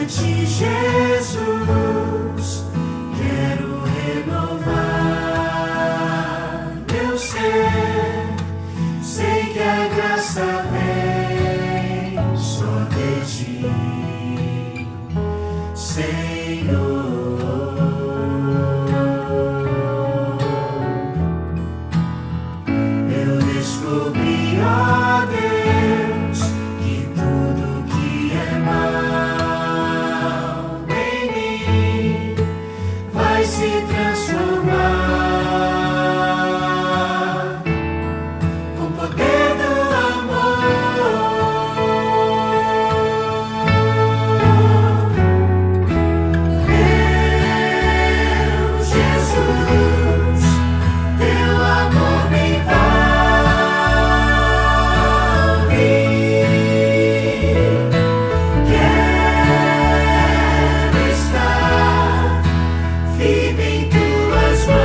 ti, Jesus, quero renovar meu ser. Sei que a graça vem só de ti, Senhor. Eu descobri, ó Deus, que tudo que é mal em mim vai se transformar com o poder do meu Jesus, teu amor me envolve. Quero estar firme em tuas mãos.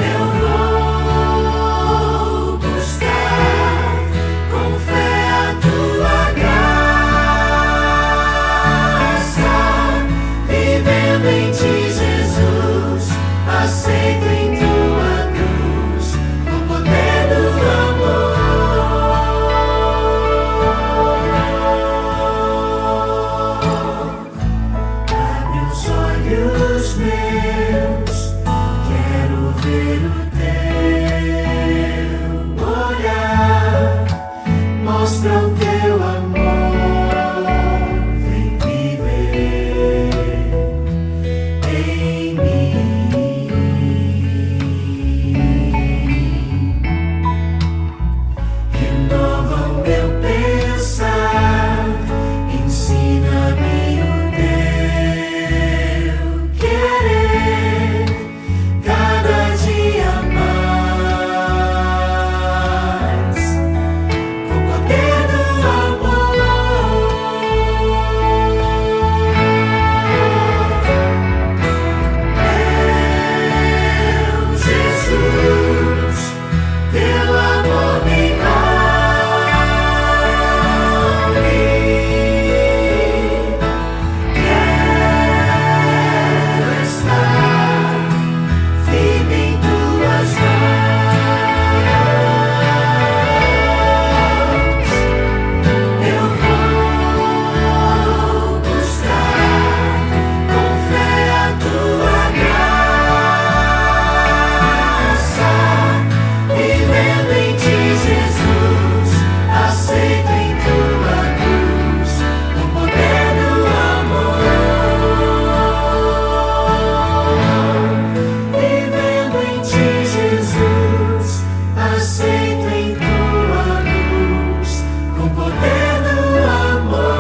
Eu vou buscar com fé a tua graça, vivendo em ti, Jesus, aceito em tua cruz o poder do amor. Abre os olhos meus, quero ver o teu olhar, mostra o teu amor, vem viver em mim. Renova o meu pensar, ensina-me o teu querer, cada dia mais, com o poder do meu Jesus, teu amor me envolve. Quero estar firme em tuas mãos. Eu vou buscar com fé a tua graça, vivendo em ti, Jesus, aceito em tua cruz o poder do amor. Vivendo em ti, Jesus, aceito em tua cruz o poder do amor.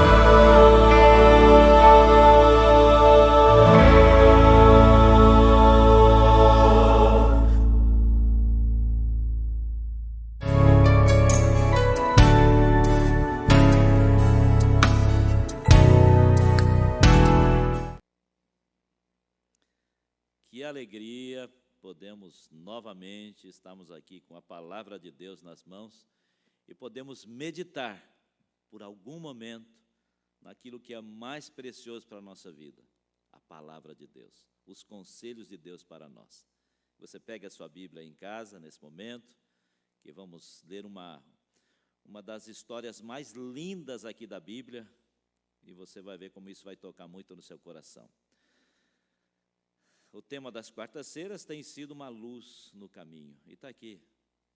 Que alegria podemos novamente estarmos aqui com a palavra de Deus nas mãos e podemos meditar por algum momento naquilo que é mais precioso para a nossa vida, a palavra de Deus, os conselhos de Deus para nós. Você pega a sua Bíblia em casa nesse momento, que vamos ler uma das histórias mais lindas aqui da Bíblia, e você vai ver como isso vai tocar muito no seu coração. O tema das quartas-feiras tem sido uma luz no caminho. E está aqui.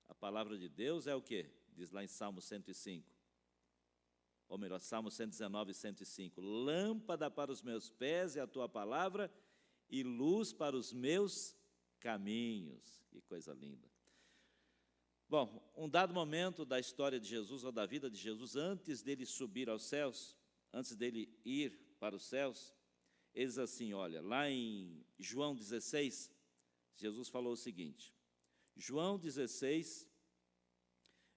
A palavra de Deus é o quê? Diz lá em Salmo 105. Ou melhor, Salmo 119, 105. Lâmpada para os meus pés é a tua palavra e luz para os meus caminhos. Que coisa linda. Bom, um dado momento da história de Jesus, ou da vida de Jesus, antes dele subir aos céus, antes dele ir para os céus, eles assim, olha, lá em João 16, Jesus falou o seguinte, João 16,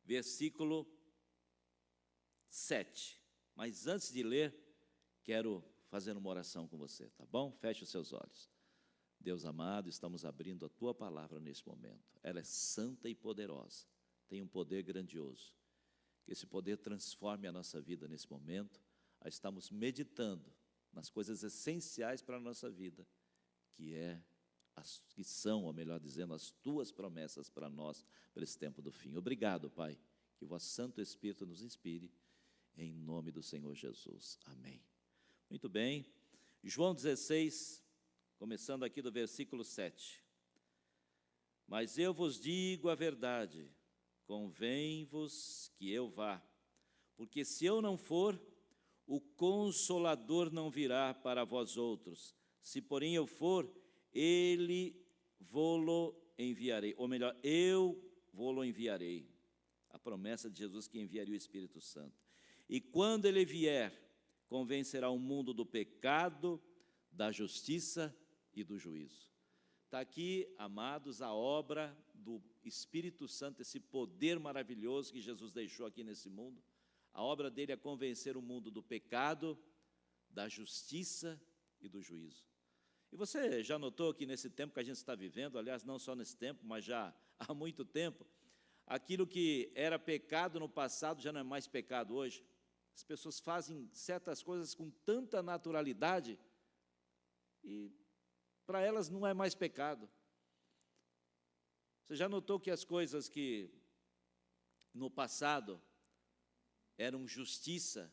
versículo 7. Mas antes de ler, quero fazer uma oração com você, tá bom? Feche os seus olhos. Deus amado, estamos abrindo a Tua palavra nesse momento. Ela é santa e poderosa, tem um poder grandioso. Que esse poder transforme a nossa vida nesse momento, a estarmos meditando nas coisas essenciais para a nossa vida, que são, ou melhor dizendo, as tuas promessas para nós, para esse tempo do fim. Obrigado, Pai, que o vosso Santo Espírito nos inspire, em nome do Senhor Jesus. Amém. Muito bem. João 16, começando aqui do versículo 7. Mas eu vos digo a verdade, convém-vos que eu vá, porque se eu não for, o Consolador não virá para vós outros. Se porém eu for, ele vô-lo enviarei, ou melhor, eu vô-lo enviarei. A promessa de Jesus que enviaria o Espírito Santo. E quando ele vier, convencerá o mundo do pecado, da justiça e do juízo. Está aqui, amados, a obra do Espírito Santo, esse poder maravilhoso que Jesus deixou aqui nesse mundo. A obra dele é convencer o mundo do pecado, da justiça e do juízo. E você já notou que nesse tempo que a gente está vivendo, aliás, não só nesse tempo, mas já há muito tempo, aquilo que era pecado no passado já não é mais pecado hoje. As pessoas fazem certas coisas com tanta naturalidade e para elas não é mais pecado. Você já notou que as coisas que no passado eram justiça,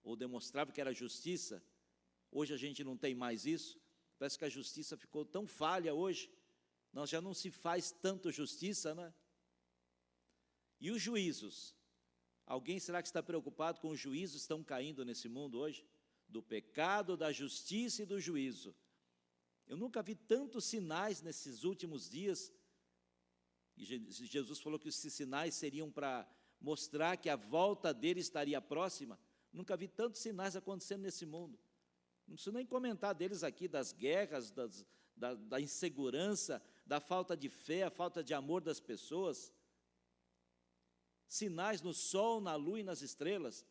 ou demonstravam que era justiça, hoje a gente não tem mais isso? Parece que a justiça ficou tão falha hoje, nós já não se faz tanto justiça, né? E os juízos? Alguém será que está preocupado com os juízos que estão caindo nesse mundo hoje? Do pecado, da justiça e do juízo. Eu nunca vi tantos sinais nesses últimos dias, e Jesus falou que esses sinais seriam para mostrar que a volta dele estaria próxima. Nunca vi tantos sinais acontecendo nesse mundo. Não preciso nem comentar deles aqui, das guerras, da insegurança, da falta de fé, a falta de amor das pessoas. Sinais no sol, na lua e nas estrelas.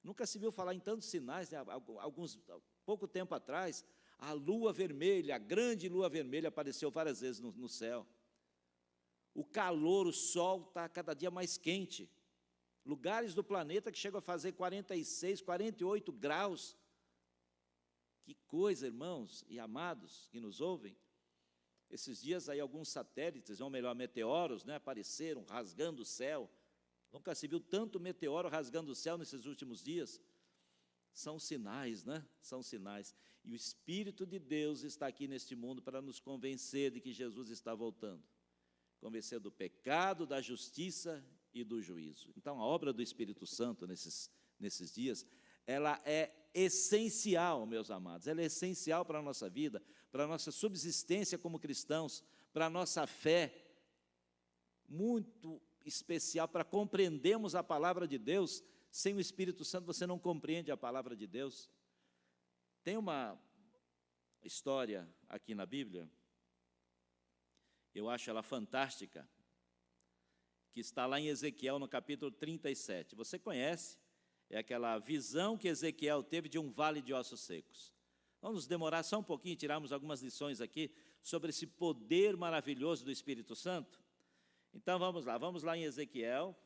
Nunca se viu falar em tantos sinais, né? Pouco tempo atrás, a lua vermelha, a grande lua vermelha apareceu várias vezes no céu. O calor, o sol está cada dia mais quente. Lugares do planeta que chegam a fazer 46, 48 graus. Que coisa, irmãos e amados que nos ouvem. Esses dias aí alguns satélites, ou melhor, meteoros, né, apareceram rasgando o céu. Nunca se viu tanto meteoro rasgando o céu nesses últimos dias. São sinais, né? São sinais. E o Espírito de Deus está aqui neste mundo para nos convencer de que Jesus está voltando. Convencer do pecado, da justiça e do juízo. Então, a obra do Espírito Santo nesses dias, ela é essencial, meus amados. Ela é essencial para a nossa vida, para a nossa subsistência como cristãos, para a nossa fé. Muito especial para compreendermos a palavra de Deus. Sem o Espírito Santo você não compreende a palavra de Deus. Tem uma história aqui na Bíblia, eu acho ela fantástica, que está lá em Ezequiel no capítulo 37. Você conhece, é aquela visão que Ezequiel teve de um vale de ossos secos. Vamos demorar só um pouquinho e tirarmos algumas lições aqui sobre esse poder maravilhoso do Espírito Santo. Então vamos lá em Ezequiel,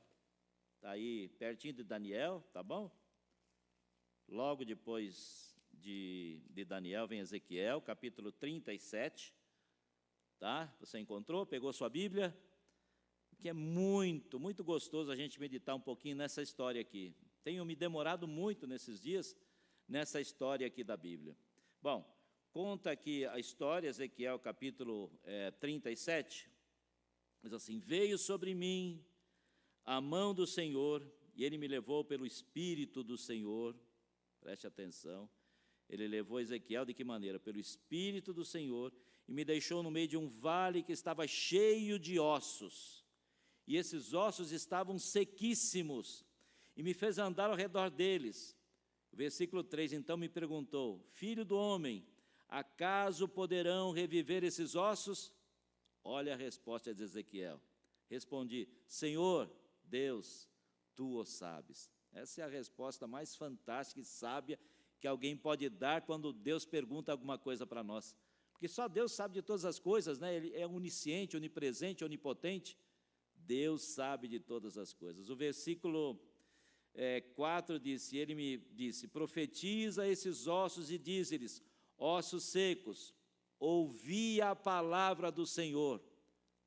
está aí pertinho de Daniel, tá bom? Logo depois de Daniel vem Ezequiel, capítulo 37, tá? Você encontrou, pegou sua Bíblia? Que é muito, muito gostoso a gente meditar um pouquinho nessa história aqui. Tenho me demorado muito nesses dias, nessa história aqui da Bíblia. Bom, conta aqui a história, Ezequiel capítulo 37, diz assim: veio sobre mim a mão do Senhor, e Ele me levou pelo Espírito do Senhor, preste atenção, Ele levou Ezequiel de que maneira? Pelo Espírito do Senhor, e me deixou no meio de um vale que estava cheio de ossos, e esses ossos estavam sequíssimos, e me fez andar ao redor deles. O versículo 3, então me perguntou: filho do homem, acaso poderão reviver esses ossos? Olha a resposta de Ezequiel. Respondi: Senhor Deus, Tu o sabes. Essa é a resposta mais fantástica e sábia que alguém pode dar quando Deus pergunta alguma coisa para nós. Porque só Deus sabe de todas as coisas, né? Ele é onisciente, onipresente, onipotente. Deus sabe de todas as coisas. O versículo 4 disse, ele me disse, profetiza esses ossos e dize-lhes, ossos secos, ouvi a palavra do Senhor.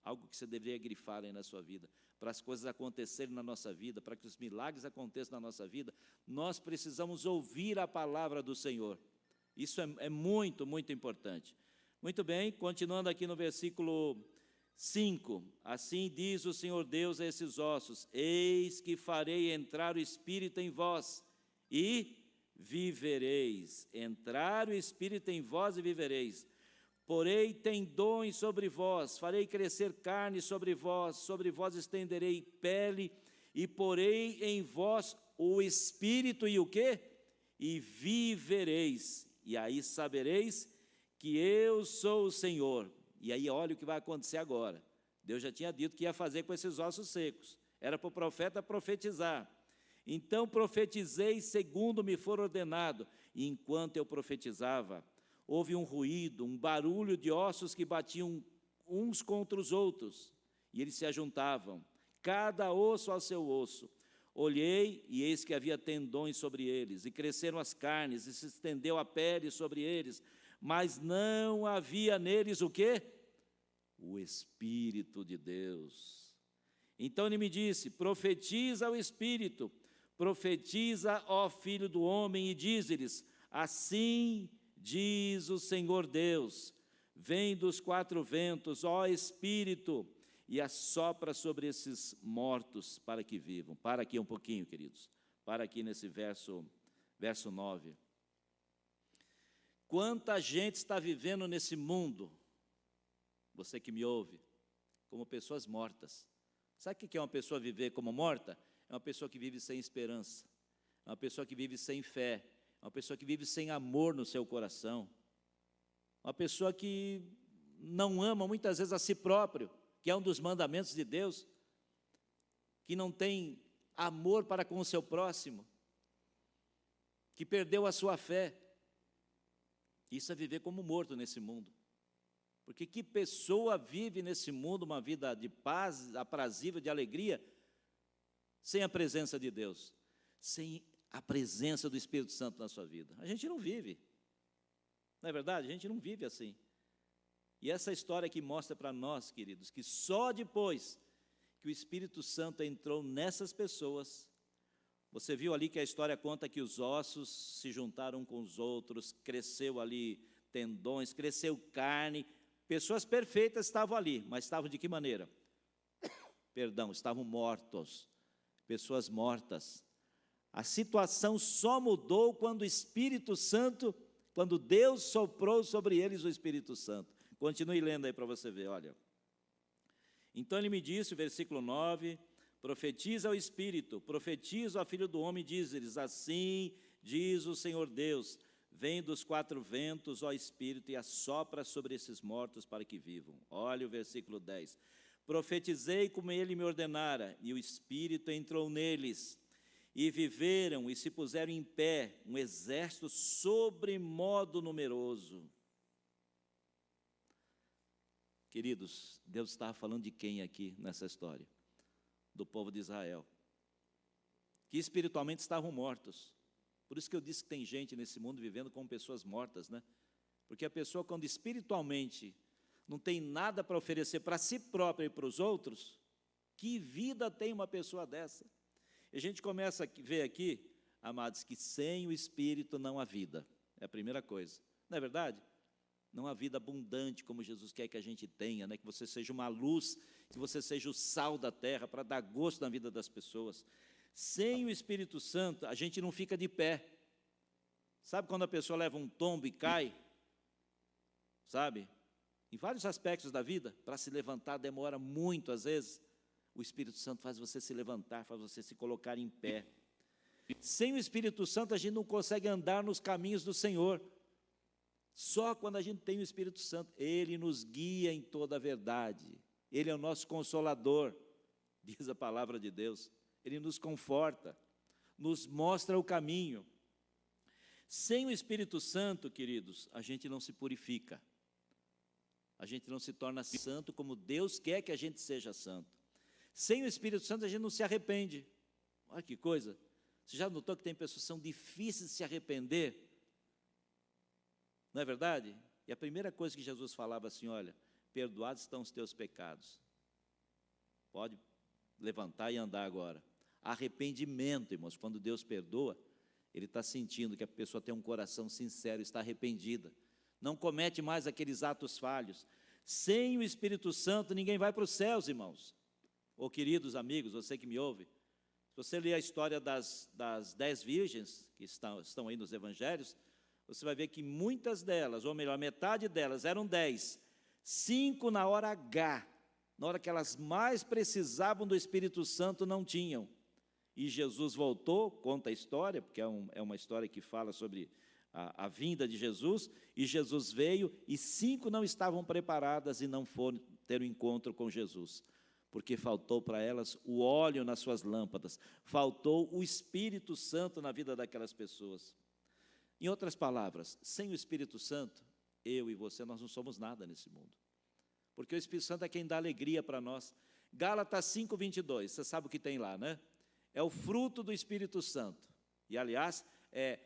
Algo que você deveria grifar aí na sua vida. Para as coisas acontecerem na nossa vida, para que os milagres aconteçam na nossa vida, nós precisamos ouvir a palavra do Senhor. Isso é muito, muito importante. Muito bem, continuando aqui no versículo 5. Assim diz o Senhor Deus a esses ossos, eis que farei entrar o Espírito em vós, e vivereis. Entrar o Espírito em vós e vivereis. Porei tendões sobre vós, farei crescer carne sobre vós estenderei pele, e porei em vós o Espírito e o quê? E vivereis, e aí sabereis que eu sou o Senhor. E aí olha o que vai acontecer agora. Deus já tinha dito que ia fazer com esses ossos secos, era para o profeta profetizar. Então profetizei segundo me for ordenado, e enquanto eu profetizava, houve um ruído, um barulho de ossos que batiam uns contra os outros, e eles se ajuntavam, cada osso ao seu osso. Olhei, e eis que havia tendões sobre eles, e cresceram as carnes, e se estendeu a pele sobre eles, mas não havia neles o quê? O Espírito de Deus. Então ele me disse, profetiza o Espírito, profetiza, ó Filho do homem, e dize-lhes, assim diz o Senhor Deus, vem dos 4 ventos, ó Espírito, e assopra sobre esses mortos para que vivam. Para aqui um pouquinho, queridos. Para aqui nesse verso 9. Quanta gente está vivendo nesse mundo, você que me ouve, como pessoas mortas. Sabe o que é uma pessoa viver como morta? É uma pessoa que vive sem esperança, é uma pessoa que vive sem fé, uma pessoa que vive sem amor no seu coração, uma pessoa que não ama muitas vezes a si próprio, que é um dos mandamentos de Deus, que não tem amor para com o seu próximo, que perdeu a sua fé. Isso é viver como morto nesse mundo. Porque que pessoa vive nesse mundo uma vida de paz, aprazível, de alegria, sem a presença de Deus, sem a presença do Espírito Santo na sua vida? A gente não vive, não é verdade? A gente não vive assim. E essa história aqui mostra para nós, queridos, que só depois que o Espírito Santo entrou nessas pessoas, você viu ali que a história conta que os ossos se juntaram com os outros, cresceu ali tendões, cresceu carne, pessoas perfeitas estavam ali, mas estavam de que maneira? Perdão, estavam mortos, pessoas mortas. A situação só mudou quando o Espírito Santo, quando Deus soprou sobre eles o Espírito Santo. Continue lendo aí para você ver, olha. Então ele me disse, versículo 9, profetiza ao Espírito, profetiza ao Filho do Homem, diz-lhes, assim diz o Senhor Deus, vem dos 4 ventos, ó Espírito, e assopra sobre esses mortos para que vivam. Olha o versículo 10. Profetizei como ele me ordenara, e o Espírito entrou neles, e viveram e se puseram em pé, um exército sobremodo numeroso. Queridos, Deus estava falando de quem aqui nessa história? Do povo de Israel, que espiritualmente estavam mortos. Por isso que eu disse que tem gente nesse mundo vivendo como pessoas mortas, né? Porque a pessoa, quando espiritualmente não tem nada para oferecer para si própria e para os outros, que vida tem uma pessoa dessa? E a gente começa a ver aqui, amados, que sem o Espírito não há vida. É a primeira coisa, não é verdade? Não há vida abundante como Jesus quer que a gente tenha, né? Que você seja uma luz, que você seja o sal da terra para dar gosto na vida das pessoas. Sem o Espírito Santo, a gente não fica de pé. Sabe quando a pessoa leva um tombo e cai? Sabe? Em vários aspectos da vida, para se levantar demora muito às vezes. O Espírito Santo faz você se levantar, faz você se colocar em pé. Sem o Espírito Santo, a gente não consegue andar nos caminhos do Senhor. Só quando a gente tem o Espírito Santo, Ele nos guia em toda a verdade. Ele é o nosso consolador, diz a palavra de Deus. Ele nos conforta, nos mostra o caminho. Sem o Espírito Santo, queridos, a gente não se purifica. A gente não se torna santo como Deus quer que a gente seja santo. Sem o Espírito Santo, a gente não se arrepende. Olha que coisa. Você já notou que tem pessoas que são difíceis de se arrepender? Não é verdade? E a primeira coisa que Jesus falava assim, olha, perdoados estão os teus pecados. Pode levantar e andar agora. Arrependimento, irmãos, quando Deus perdoa, Ele está sentindo que a pessoa tem um coração sincero, está arrependida. Não comete mais aqueles atos falhos. Sem o Espírito Santo, ninguém vai para os céus, irmãos. Ô, queridos amigos, você que me ouve, se você ler a história das 10 virgens que estão aí nos evangelhos, você vai ver que muitas delas, ou melhor, metade delas, eram 10. 5 na hora H, na hora que elas mais precisavam do Espírito Santo, não tinham. E Jesus voltou, conta a história, porque é uma história que fala sobre a vinda de Jesus, e Jesus veio, e 5 não estavam preparadas e não foram ter um encontro com Jesus, porque faltou para elas o óleo nas suas lâmpadas, faltou o Espírito Santo na vida daquelas pessoas. Em outras palavras, sem o Espírito Santo, eu e você, nós não somos nada nesse mundo, porque o Espírito Santo é quem dá alegria para nós. Gálatas 5:22, você sabe o que tem lá, né? É o fruto do Espírito Santo, e aliás, é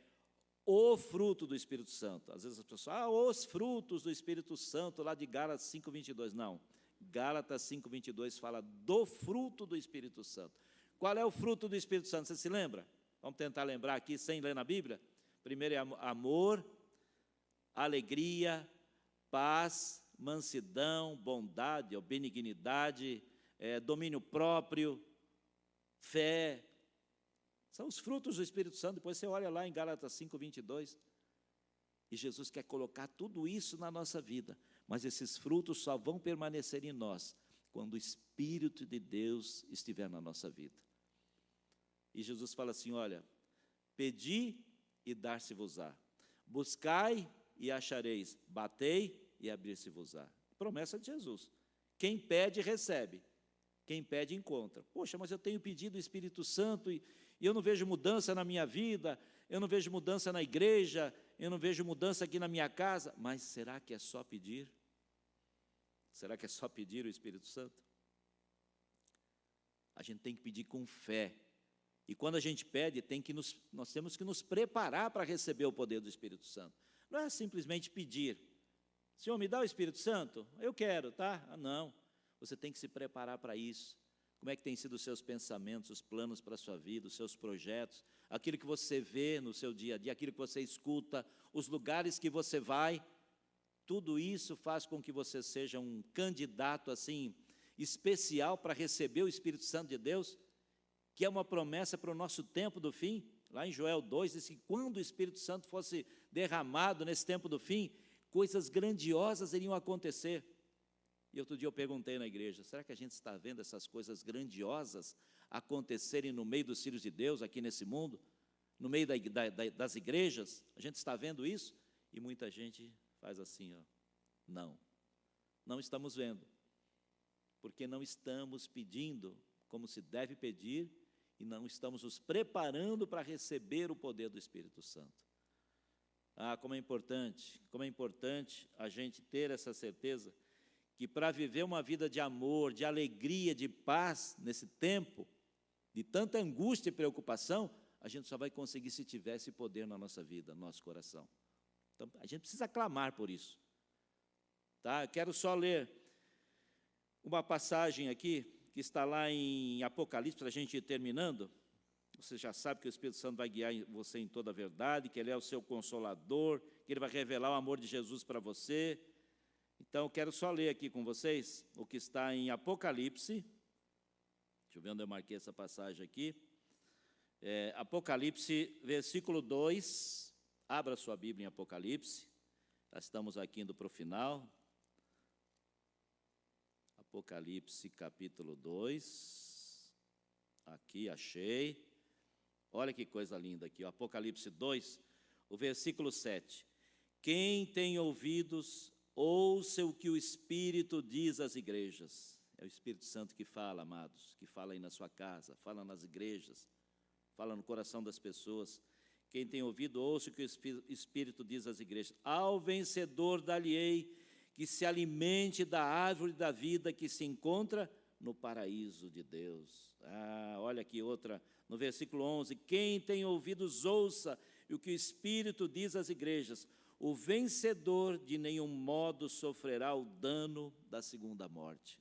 o fruto do Espírito Santo. Às vezes as pessoas, os frutos do Espírito Santo, lá de Gálatas 5:22, não. Gálatas 5:22 fala do fruto do Espírito Santo. Qual é o fruto do Espírito Santo? Você se lembra? Vamos tentar lembrar aqui, sem ler na Bíblia? Primeiro é amor, alegria, paz, mansidão, bondade, ou benignidade, domínio próprio, fé. São os frutos do Espírito Santo. Depois você olha lá em Gálatas 5:22. E Jesus quer colocar tudo isso na nossa vida. Mas esses frutos só vão permanecer em nós quando o Espírito de Deus estiver na nossa vida. E Jesus fala assim, olha, pedi e dar-se-vos-á. Buscai e achareis. Batei e abrir-se-vos-á. Promessa de Jesus. Quem pede, recebe. Quem pede, encontra. Poxa, mas eu tenho pedido o Espírito Santo e eu não vejo mudança na minha vida, eu não vejo mudança na igreja, eu não vejo mudança aqui na minha casa. Mas será que é só pedir? Será que é só pedir o Espírito Santo? A gente tem que pedir com fé. E quando a gente pede, nós temos que nos preparar para receber o poder do Espírito Santo. Não é simplesmente pedir. Senhor, me dá o Espírito Santo? Eu quero, tá? Não. Você tem que se preparar para isso. Como é que tem sido os seus pensamentos, os planos para a sua vida, os seus projetos, aquilo que você vê no seu dia a dia, aquilo que você escuta, os lugares que você vai, tudo isso faz com que você seja um candidato assim especial para receber o Espírito Santo de Deus, que é uma promessa para o nosso tempo do fim. Lá em Joel 2 diz que quando o Espírito Santo fosse derramado nesse tempo do fim, coisas grandiosas iriam acontecer. E outro dia eu perguntei na igreja, será que a gente está vendo essas coisas grandiosas acontecerem no meio dos filhos de Deus aqui nesse mundo? No meio das igrejas? A gente está vendo isso? E muita gente faz assim, ó, não estamos vendo, porque não estamos pedindo como se deve pedir e não estamos nos preparando para receber o poder do Espírito Santo. Como é importante a gente ter essa certeza que para viver uma vida de amor, de alegria, de paz, nesse tempo de tanta angústia e preocupação, a gente só vai conseguir se tiver esse poder na nossa vida, no nosso coração. Então, a gente precisa clamar por isso. Tá? Eu quero só ler uma passagem aqui, que está lá em Apocalipse, para a gente ir terminando. Você já sabe que o Espírito Santo vai guiar você em toda a verdade, que Ele é o seu consolador, que Ele vai revelar o amor de Jesus para você. Então, eu quero só ler aqui com vocês o que está em Apocalipse. Deixa eu ver onde eu marquei essa passagem aqui. Apocalipse, versículo 2. Abra sua Bíblia em Apocalipse. Já estamos aqui indo para o final. Apocalipse, capítulo 2. Aqui, achei. Olha que coisa linda aqui. Apocalipse 2, o versículo 7. Quem tem ouvidos, ouça o que o Espírito diz às igrejas. É o Espírito Santo que fala, amados, que fala aí na sua casa, fala nas igrejas, fala no coração das pessoas. Quem tem ouvido, ouça o que o Espírito diz às igrejas. Ao vencedor dar-lhe-ei que se alimente da árvore da vida que se encontra no paraíso de Deus. Olha aqui outra, no versículo 11, quem tem ouvidos ouça o que o Espírito diz às igrejas, o vencedor de nenhum modo sofrerá o dano da segunda morte.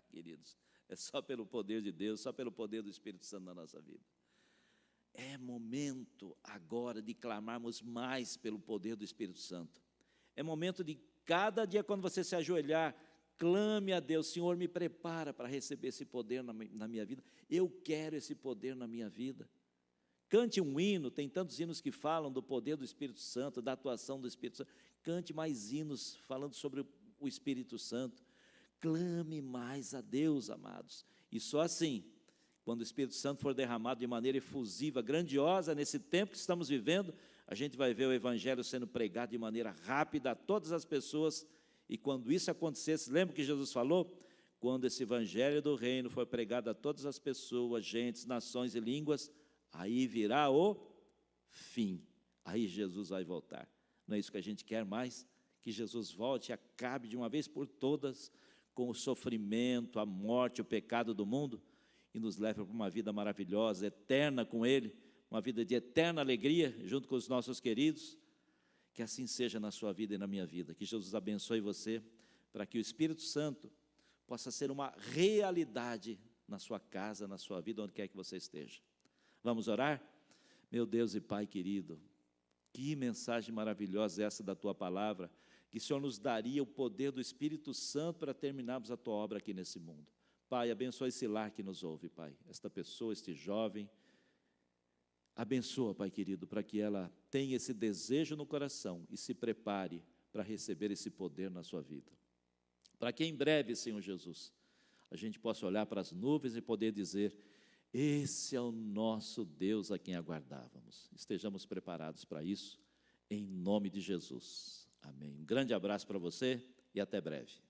Queridos, é só pelo poder de Deus, só pelo poder do Espírito Santo na nossa vida. É momento agora de clamarmos mais pelo poder do Espírito Santo. É momento de cada dia, quando você se ajoelhar, clame a Deus, Senhor, me prepara para receber esse poder na minha vida. Eu quero esse poder na minha vida. Cante um hino, tem tantos hinos que falam do poder do Espírito Santo, da atuação do Espírito Santo. Cante mais hinos falando sobre o Espírito Santo. Clame mais a Deus, amados. E só assim, quando o Espírito Santo for derramado de maneira efusiva, grandiosa, nesse tempo que estamos vivendo, a gente vai ver o Evangelho sendo pregado de maneira rápida a todas as pessoas. E quando isso acontecesse, lembra que Jesus falou? Quando esse Evangelho do Reino for pregado a todas as pessoas, gentes, nações e línguas, aí virá o fim. Aí Jesus vai voltar. Não é isso que a gente quer mais? Que Jesus volte e acabe de uma vez por todas com o sofrimento, a morte, o pecado do mundo e nos leve para uma vida maravilhosa, eterna com Ele, uma vida de eterna alegria junto com os nossos queridos. Que assim seja na sua vida e na minha vida. Que Jesus abençoe você, para que o Espírito Santo possa ser uma realidade na sua casa, na sua vida, onde quer que você esteja. Vamos orar? Meu Deus e Pai querido, que mensagem maravilhosa é essa da Tua palavra, que o Senhor nos daria o poder do Espírito Santo para terminarmos a Tua obra aqui nesse mundo. Pai, abençoa esse lar que nos ouve, Pai, esta pessoa, este jovem. Abençoa, Pai querido, para que ela tenha esse desejo no coração e se prepare para receber esse poder na sua vida. Para que em breve, Senhor Jesus, a gente possa olhar para as nuvens e poder dizer, esse é o nosso Deus a quem aguardávamos. Estejamos preparados para isso, em nome de Jesus. Amém. Um grande abraço para você e até breve.